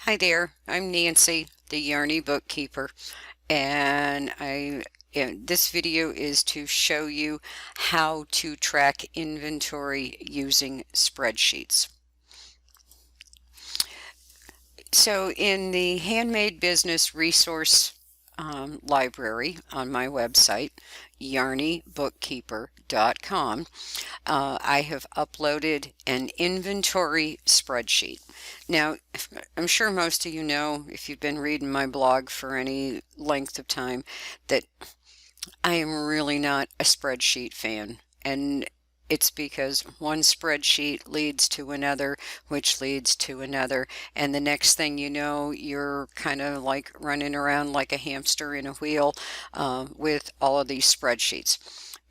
Hi there, I'm Nancy, the Yarny bookkeeper, and this video is to show you how to track inventory using spreadsheets. So in the Handmade Business Resource Library on my website, yarnybookkeeper.com, I have uploaded an inventory spreadsheet. Now, I'm sure most of you know, if you've been reading my blog for any length of time, that I am really not a spreadsheet fan. And it's because one spreadsheet leads to another, which leads to another. And the next thing you know, you're kind of like running around like a hamster in a wheel with all of these spreadsheets.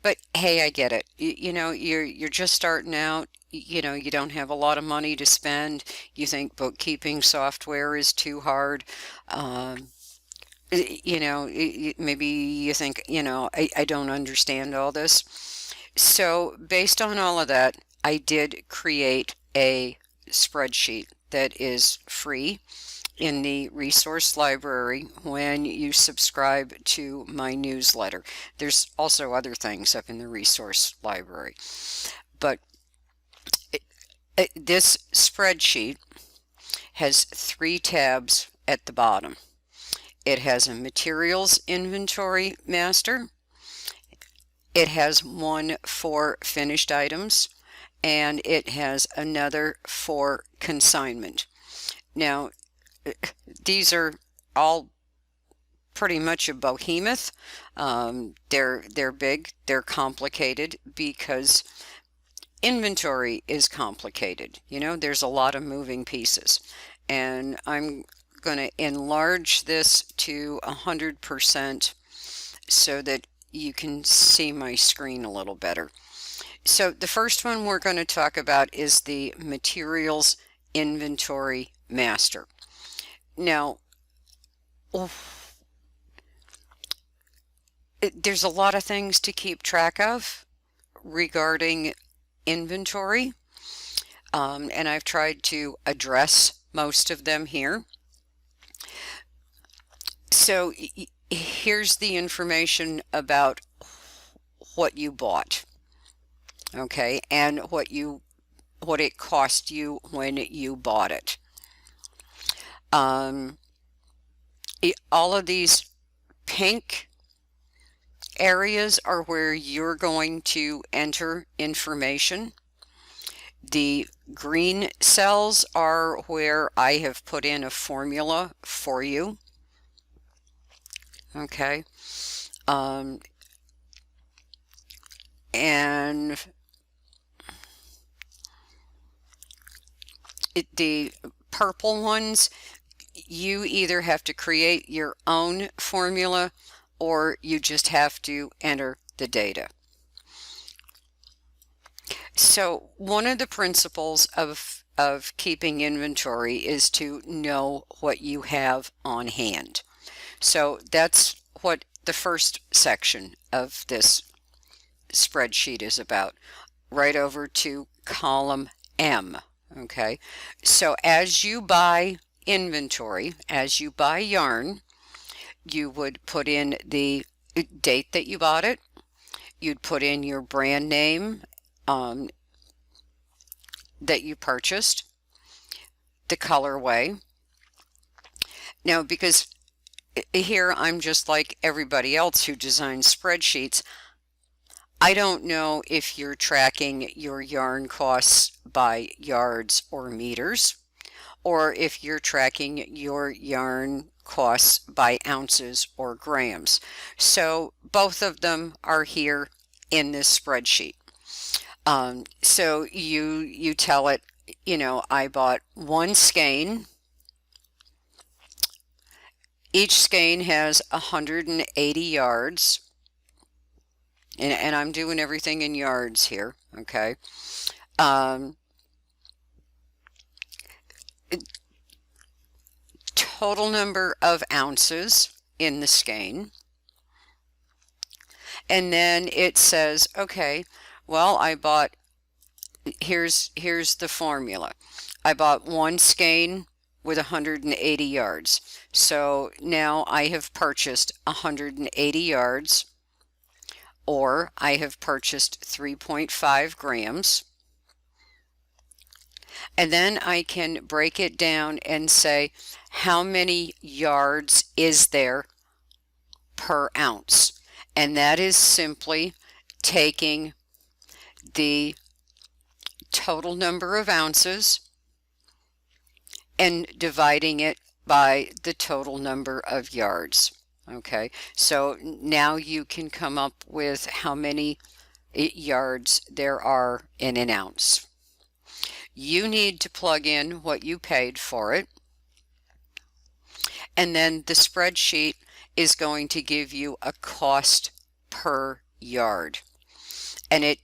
But hey, I get it. You know, you're just starting out. You know, you don't have a lot of money to spend. You think bookkeeping software is too hard. You know, maybe you think, I don't understand all this. So based on all of that, I did create a spreadsheet that is free in the resource library when you subscribe to my newsletter. There's also other things up in the resource library, but this spreadsheet has 3 tabs at the bottom. It has a materials inventory master. It has one for finished items, and it has another for consignment. Now, these are all pretty much a behemoth. They're big, they're complicated because inventory is complicated. You know, there's a lot of moving pieces, and I'm going to enlarge this to 100% so that you can see my screen a little better. So the first one we're going to talk about is the materials inventory master. Now, there's a lot of things to keep track of regarding inventory, and I've tried to address most of them here. So here's the information about what you bought, okay, and what it cost you when you bought it. All of these pink areas are where you're going to enter information. The green cells are where I have put in a formula for you. Okay, and the purple ones, you either have to create your own formula or you just have to enter the data. So one of the principles of keeping inventory is to know what you have on hand. So that's what the first section of this spreadsheet is about, right over to column M. Okay, so as you buy inventory, as you buy yarn, you would put in the date that you bought it, you'd put in your brand name that you purchased, the colorway. Now, because here I'm just like everybody else who designs spreadsheets, I don't know if you're tracking your yarn costs by yards or meters, or if you're tracking your yarn costs by ounces or grams. So both of them are here in this spreadsheet. So you tell it, you know, I bought 1 skein. Each skein has 180 yards, and I'm doing everything in yards here, okay? Total number of ounces in the skein. And then it says, okay, well, I bought, here's the formula. I bought 1 skein with 180 yards. So now I have purchased 180 yards, or I have purchased 3.5 grams. And then I can break it down and say, how many yards is there per ounce? And that is simply taking the total number of ounces and dividing it by the total number of yards. Okay, so now you can come up with how many yards there are in an ounce. You need to plug in what you paid for it, and then the spreadsheet is going to give you a cost per yard, and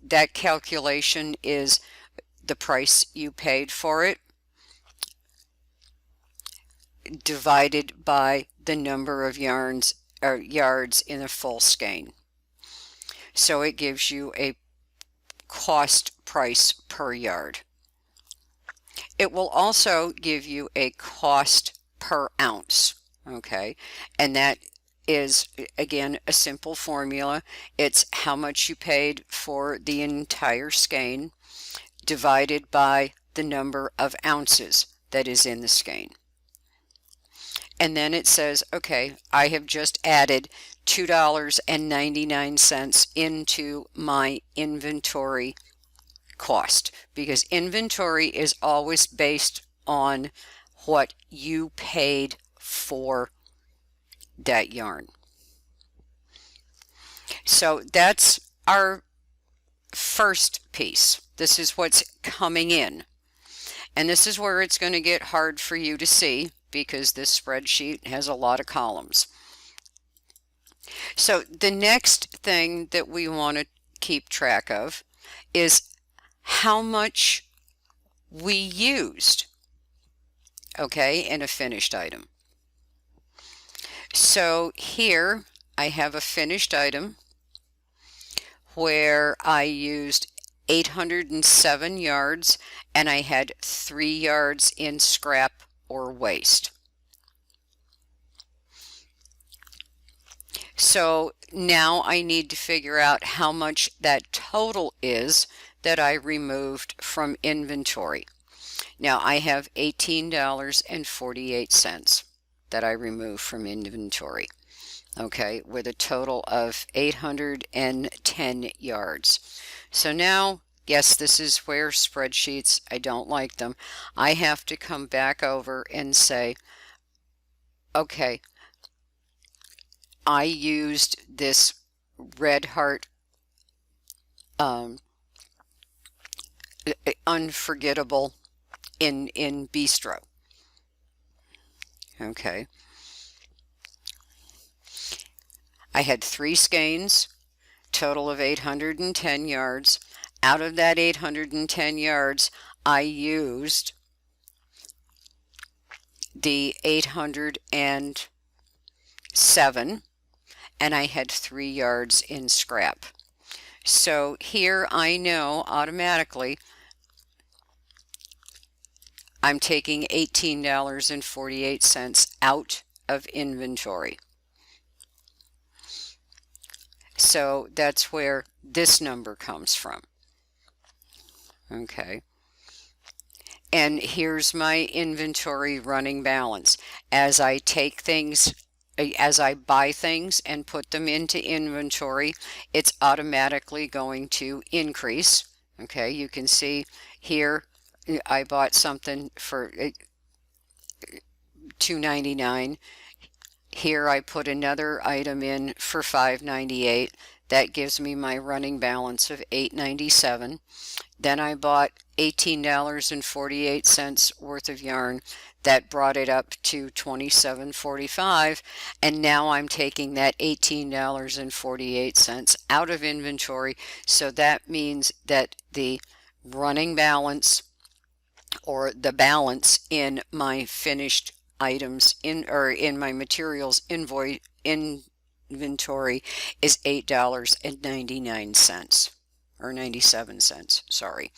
that calculation is the price you paid for it divided by the number of yards in a full skein. So it gives you a cost price per yard. It will also give you a cost per ounce, okay? And that is, again, a simple formula. It's how much you paid for the entire skein divided by the number of ounces that is in the skein. And then it says, okay, I have just added $2.99 into my inventory cost, because inventory is always based on what you paid for that yarn. So that's our first piece. This is what's coming in. And this is where it's going to get hard for you to see, because this spreadsheet has a lot of columns. So the next thing that we want to keep track of is how much we used, okay, in a finished item. So here I have a finished item where I used 807 yards and I had 3 yards in scrap or waste. So now I need to figure out how much that total is that I removed from inventory. Now I have $18.48 that I removed from inventory, okay, with a total of 810 yards. So now, yes, this is where spreadsheets, I don't like them. I have to come back over and say, okay, I used this Red Heart Unforgettable in Bistro. Okay. I had 3 skeins, total of 810 yards. Out of that 810 yards, I used the 807, and I had 3 yards in scrap. So here I know automatically I'm taking $18.48 out of inventory. So that's where this number comes from. Okay. And here's my inventory running balance. As I take things, as I buy things and put them into inventory, it's automatically going to increase. Okay, you can see here I bought something for $2.99. Here I put another item in for $5.98. That gives me my running balance of $8.97. Then I bought $18.48 worth of yarn. That brought it up to $27.45, and now I'm taking that $18.48 out of inventory. So that means that the running balance, or the balance in my finished items in my materials inventory is $8.99 or 97 cents, sorry.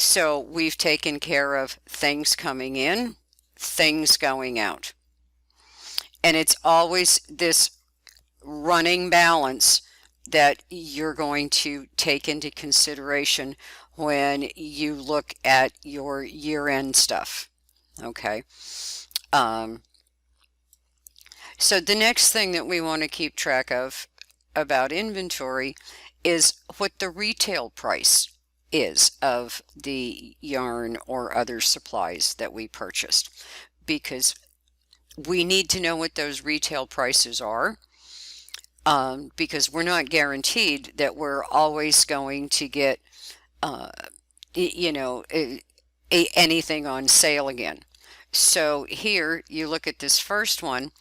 So we've taken care of things coming in, things going out. And it's always this running balance that you're going to take into consideration when you look at your year-end stuff. Okay. So the next thing that we want to keep track of about inventory is what the retail price is of the yarn or other supplies that we purchased, because we need to know what those retail prices are, because we're not guaranteed that we're always going to get anything on sale again. So here you look at this first one,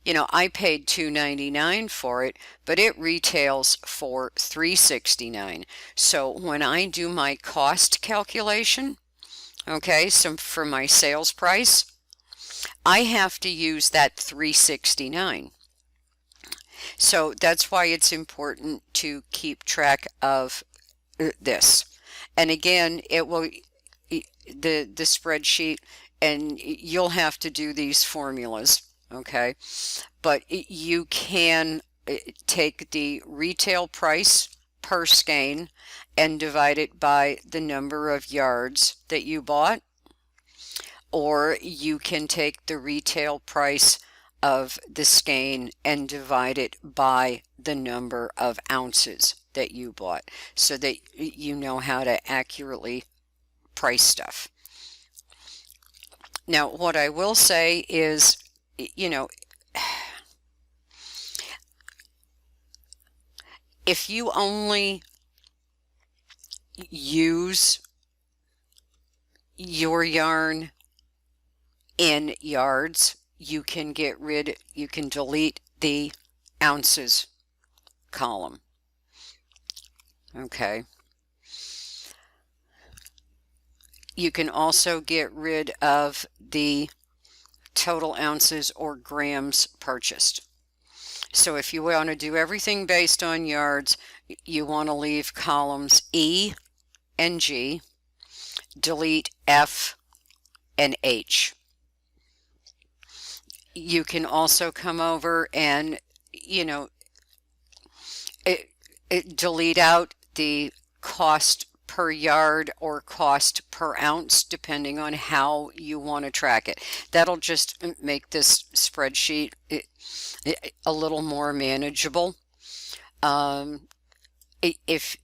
I paid $2.99 for it, but it retails for $3.69. So when I do my cost calculation, okay, so for my sales price, I have to use that $3.69. So that's why it's important to keep track of this. And again, it will the spreadsheet, and you'll have to do these formulas, okay? But you can take the retail price per skein and divide it by the number of yards that you bought, or you can take the retail price of the skein and divide it by the number of ounces that you bought, so that you know how to accurately price stuff. Now, what I will say is, if you only use your yarn in yards, you can delete the ounces column. Okay. You can also get rid of the total ounces or grams purchased. So if you want to do everything based on yards, you want to leave columns E and G, delete F and H. You can also come over and, delete out the cost per yard or cost per ounce, depending on how you want to track it. That'll just make this spreadsheet a little more manageable. And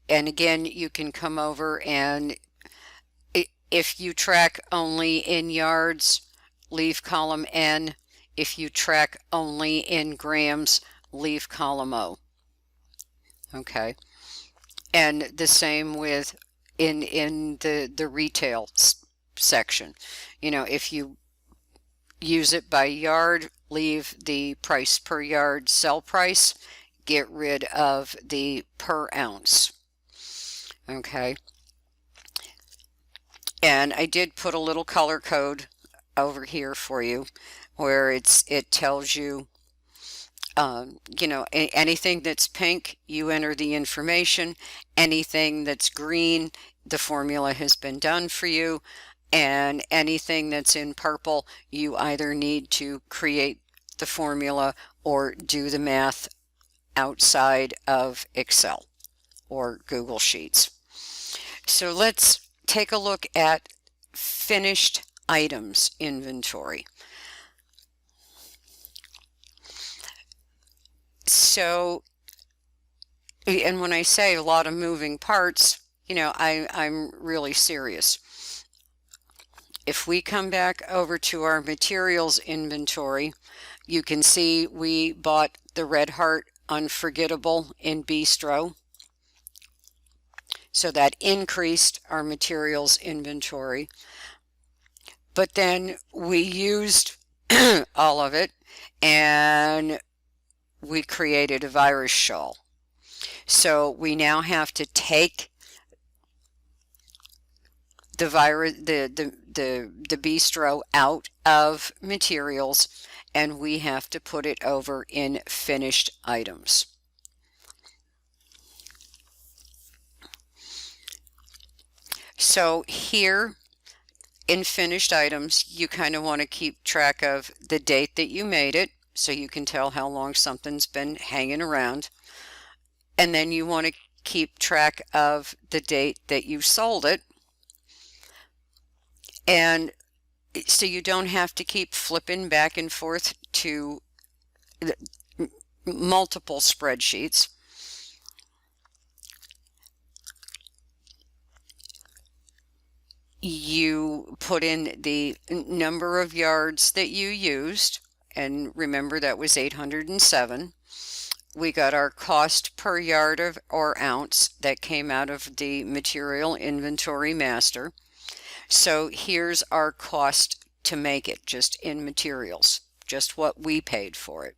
again, you can come over, and if you track only in yards, leave column N. If you track only in grams, leave column O. Okay. And the same with in the retail section. If you use it by yard, leave the price per yard sell price, get rid of the per ounce. Okay. And I did put a little color code over here for you, where it tells you, anything that's pink, you enter the information. Anything that's green, the formula has been done for you. And anything that's in purple, you either need to create the formula or do the math outside of Excel or Google Sheets. So let's take a look at finished items inventory. So, and when I say a lot of moving parts, I'm really serious. If we come back over to our materials inventory, you can see we bought the Red Heart Unforgettable in Bistro. So that increased our materials inventory. But then we used all of it, and we created a virus shawl. So we now have to take the bistro out of materials, and we have to put it over in finished items. So here in finished items, you kind of want to keep track of the date that you made it, so you can tell how long something's been hanging around. And then you want to keep track of the date that you sold it. And so you don't have to keep flipping back and forth to multiple spreadsheets. You put in the number of yards that you used, and remember that was 807. We got our cost per yard or ounce that came out of the material inventory master. So here's our cost to make it, just in materials, just what we paid for it.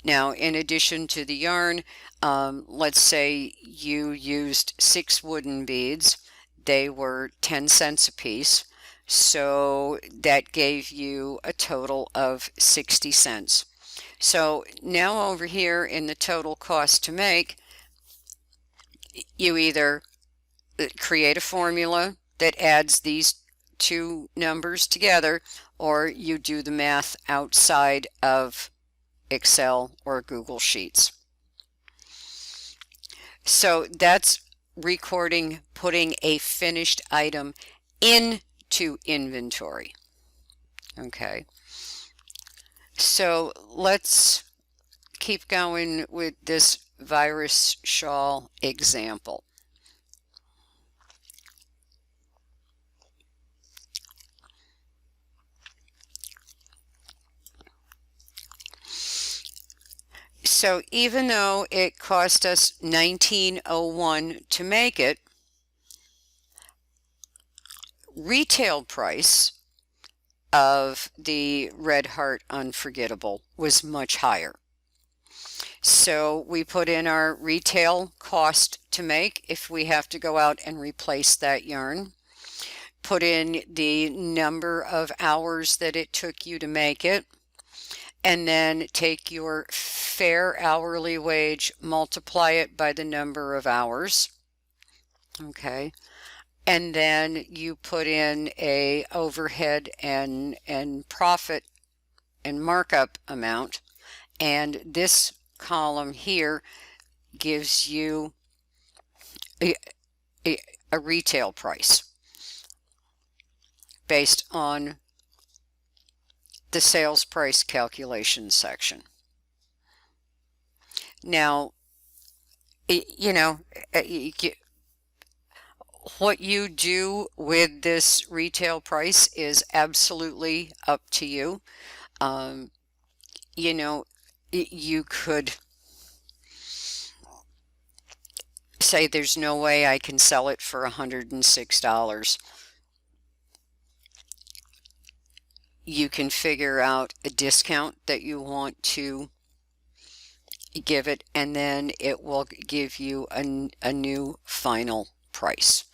Now, in addition to the yarn, let's say you used 6 wooden beads. They were 10 cents a piece, so that gave you a total of 60 cents. So now over here in the total cost to make, you either create a formula that adds these two numbers together, or you do the math outside of Excel or Google Sheets. So that's recording, putting a finished item into inventory. Okay, so let's keep going with this virus shawl example. So even though it cost us $19.01 to make it, retail price of the Red Heart Unforgettable was much higher. So we put in our retail cost to make if we have to go out and replace that yarn. Put in the number of hours that it took you to make it, and then take your fair hourly wage, multiply it by the number of hours. Okay, and then you put in a overhead and profit and markup amount, and this column here gives you a retail price based on the sales price calculation section. Now, you know, what you do with this retail price is absolutely up to you. You know, you could say there's no way I can sell it for $106. You can figure out a discount that you want to give it, and then it will give you a new final price.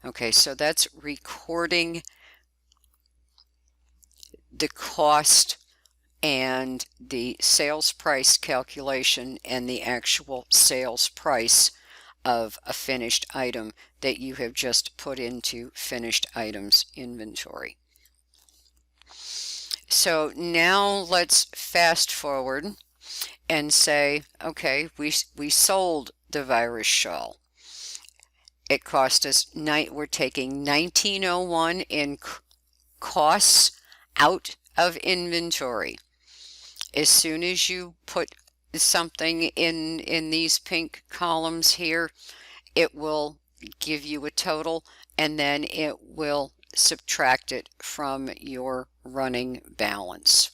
Okay, so that's recording the cost and the sales price calculation and the actual sales price of a finished item that you have just put into finished items inventory. So now let's fast forward and say, okay, we sold the virus shawl. It cost us, we're taking $19.01 in costs out of inventory. As soon as you put something in these pink columns here, it will give you a total, and then it will subtract it from your running balance.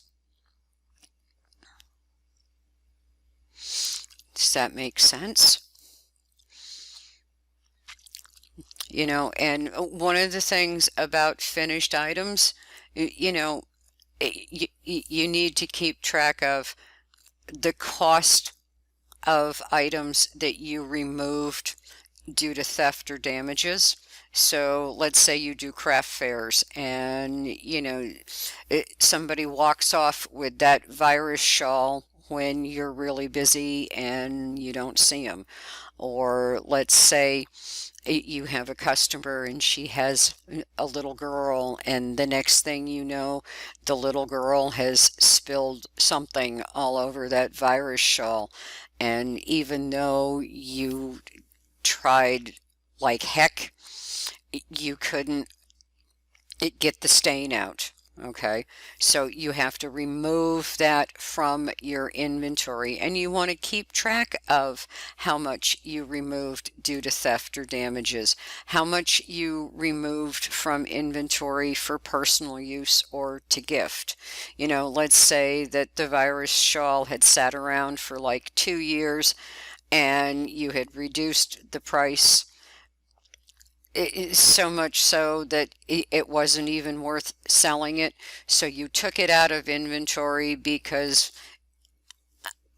Does that make sense? You know, and one of the things about finished items, you know, you need to keep track of the cost of items that you removed due to theft or damages. So let's say you do craft fairs and, you know, somebody walks off with that virus shawl when you're really busy and you don't see them. Or let's say you have a customer and she has a little girl, and the next thing you know, the little girl has spilled something all over that virus shawl. And even though you tried like heck, you couldn't get the stain out. Okay, so you have to remove that from your inventory, and you want to keep track of how much you removed due to theft or damages, how much you removed from inventory for personal use or to gift. You know, let's say that the virus shawl had sat around for like 2 years and you had reduced the price so much so that it wasn't even worth selling it. So you took it out of inventory because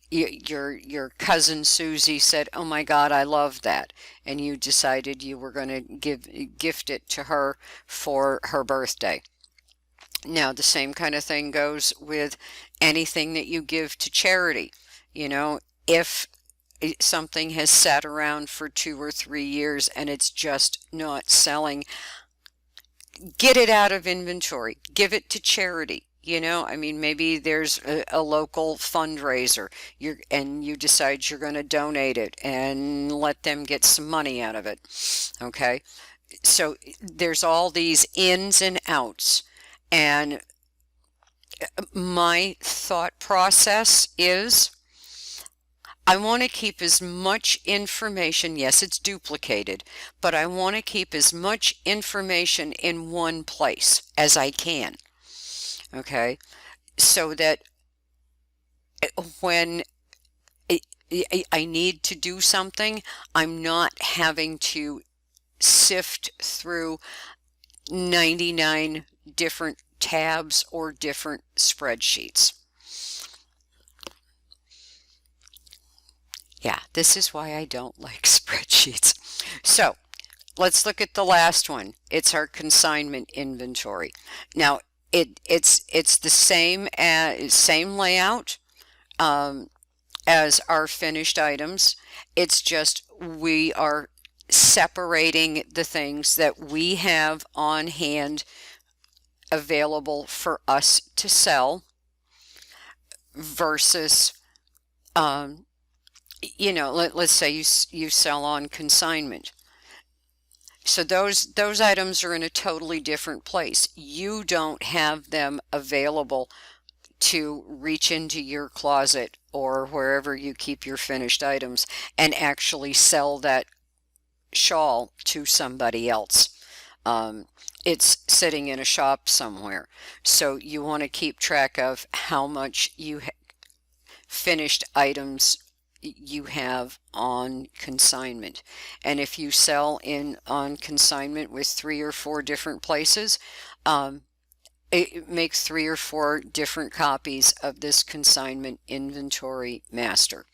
your cousin Susie said, "Oh my God, I love that," and you decided you were going to gift it to her for her birthday. Now the same kind of thing goes with anything that you give to charity. You know, if something has sat around for 2 or 3 years and it's just not selling, get it out of inventory, give it to charity. You know, I mean, maybe there's a local fundraiser, and you decide you're going to donate it and let them get some money out of it. Okay, so there's all these ins and outs, and my thought process is, I want to keep as much information, yes, it's duplicated, but I want to keep as much information in one place as I can, okay? So that when I need to do something, I'm not having to sift through 99 different tabs or different spreadsheets. Yeah, this is why I don't like spreadsheets. So let's look at the last one. It's our consignment inventory. Now it's the same layout as our finished items. It's just we are separating the things that we have on hand available for us to sell versus you know, let's say you sell on consignment. So those items are in a totally different place. You don't have them available to reach into your closet or wherever you keep your finished items and actually sell that shawl to somebody else. It's sitting in a shop somewhere. So you want to keep track of how much finished items you have on consignment. And if you sell on consignment with 3 or 4 different places, it makes 3 or 4 different copies of this consignment inventory master.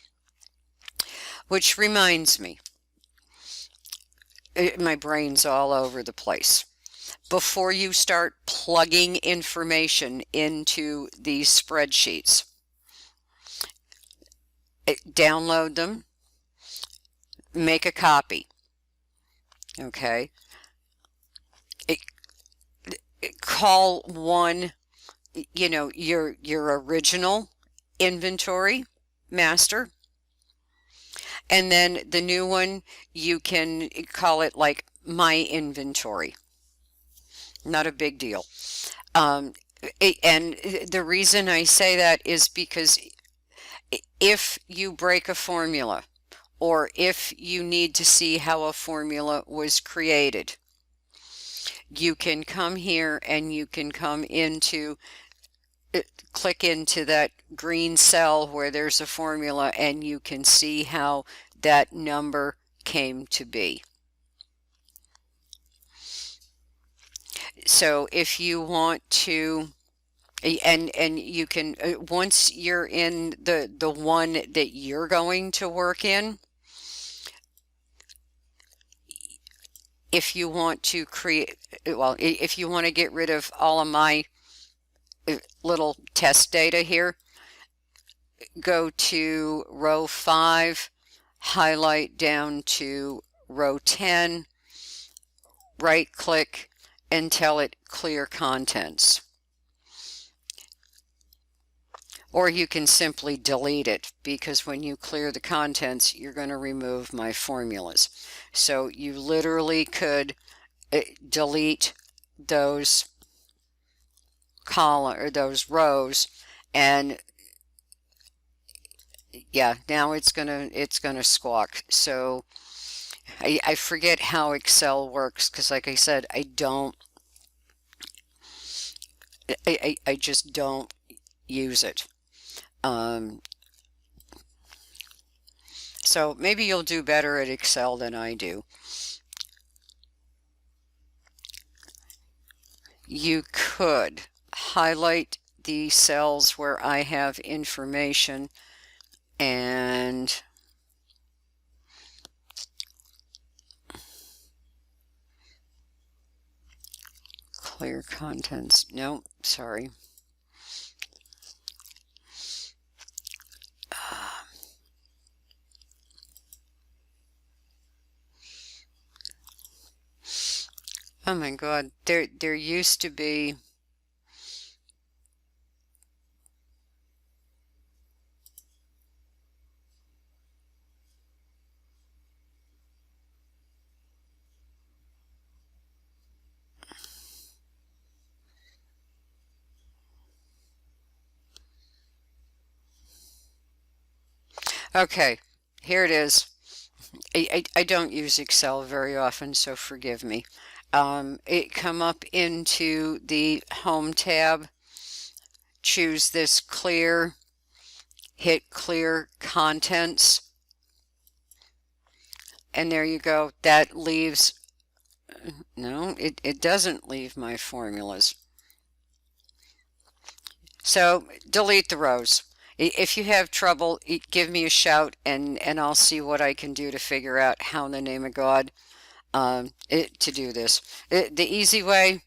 Which reminds me, my brain's all over the place. Before you start plugging information into these spreadsheets, download them, make a copy. Okay. Call one, you know, your original inventory master, and then the new one you can call it like my inventory. Not a big deal. And the reason I say that is because if you break a formula, or if you need to see how a formula was created, you can come here and you can come into, click into that green cell where there's a formula, and you can see how that number came to be. So if you want to, and you can, once you're in the one that you're going to work in, if you want to create, well, if you want to get rid of all of my little test data here, go to row 5, highlight down to row 10, right click, and tell it clear contents. Or you can simply delete it, because when you clear the contents, you're going to remove my formulas. So you literally could delete those column or those rows, and yeah, now it's gonna squawk. So I forget how Excel works, because like I said, I just don't use it. So maybe you'll do better at Excel than I do. You could highlight the cells where I have information and clear contents. No, sorry. Oh my God, there used to be okay, here it is. I don't use Excel very often, so forgive me. It come up into the Home tab, choose this clear, hit clear contents, and there you go. That leaves, no, it doesn't leave my formulas. So delete the rows. If you have trouble, give me a shout, and I'll see what I can do to figure out how in the name of God to do this. The easy way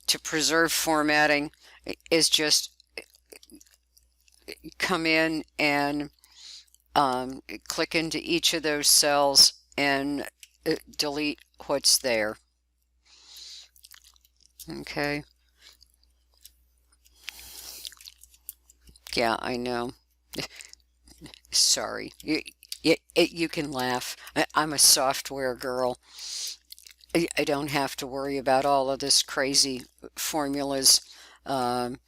to preserve formatting is just come in and click into each of those cells and delete what's there. Okay. Yeah, I know. Sorry. You can laugh. I'm a software girl. I don't have to worry about all of this crazy formulas and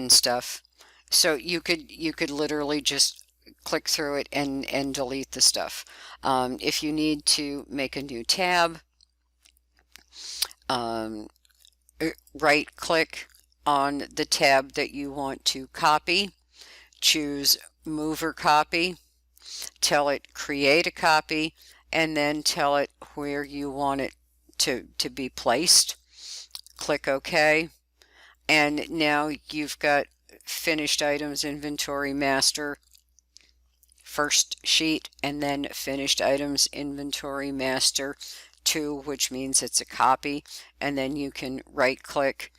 stuff. So you could literally just click through it and delete the stuff. If you need to make a new tab, right click on the tab that you want to copy, choose move or copy, tell it create a copy, and then tell it where you want it to be placed. Click OK, and now you've got finished items inventory master first sheet, and then finished items inventory master 2, which means it's a copy, and then you can right click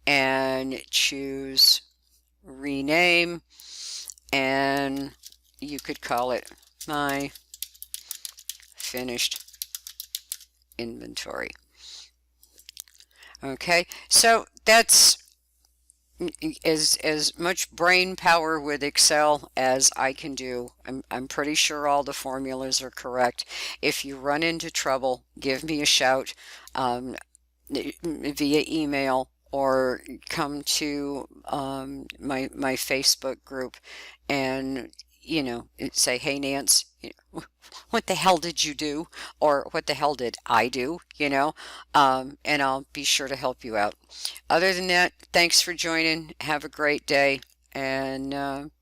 and choose rename, and you could call it my finished inventory. Okay, so that's as much brain power with Excel as I can do. I'm pretty sure all the formulas are correct. If you run into trouble, give me a shout via email, or come to my Facebook group and say, hey Nance, what the hell did you do, or what the hell did I do, and I'll be sure to help you out. Other than that, thanks for joining. Have a great day, and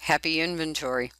happy inventory.